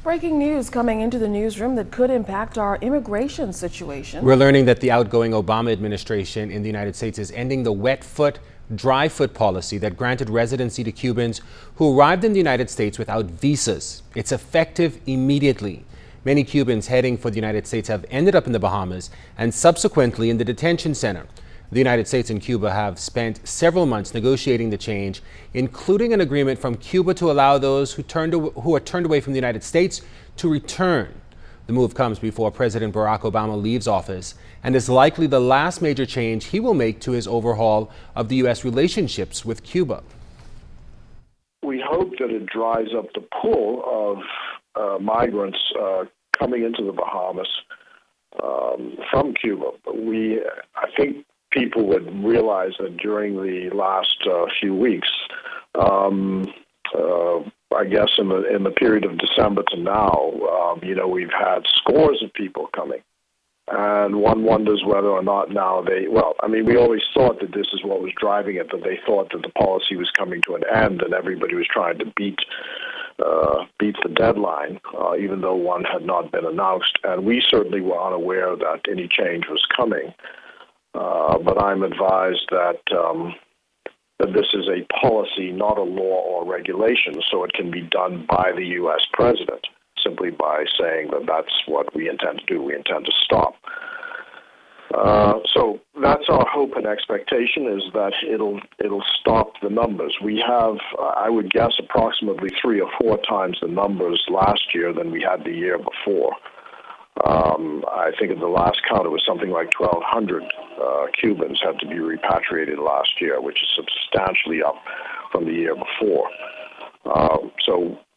Breaking news coming into the newsroom that could impact our immigration situation. We're learning that the outgoing Obama administration in the United States is ending the wet foot, dry foot policy that granted residency to Cubans who arrived in the United States without visas. It's effective immediately. Many Cubans heading for the United States have ended up in the Bahamas and subsequently in the detention center. The United States and Cuba have spent several months negotiating the change, including an agreement from Cuba to allow those who are turned away from the United States to return. The move comes before President Barack Obama leaves office and is likely the last major change he will make to his overhaul of the U.S. relationships with Cuba. We hope that it dries up the pool of migrants coming into the Bahamas from Cuba. I think people would realize that during the last few weeks, I guess in the period of December to now, we've had scores of people coming. And one wonders whether or not now we always thought that this is what was driving it, that they thought that the policy was coming to an end and everybody was trying to beat the deadline, even though one had not been announced. And we certainly were unaware that any change was coming. But I'm advised that this is a policy, not a law or regulation, so it can be done by the U.S. president, simply by saying that that's what we intend to do. We intend to stop. So that's our hope and expectation, is that it'll stop the numbers. We have, I would guess, approximately 3 or 4 times the numbers last year than we had the year before. I think at the last count it was something like 1,200 Cubans had to be repatriated last year, which is substantially up from the year before.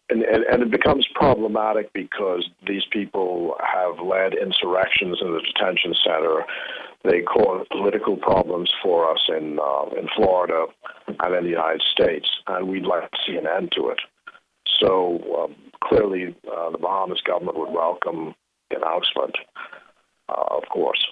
And it becomes problematic because these people have led insurrections in the detention center. They cause political problems for us in Florida and in the United States, and we'd like to see an end to it. So clearly the Bahamas government would welcome the announcement, of course.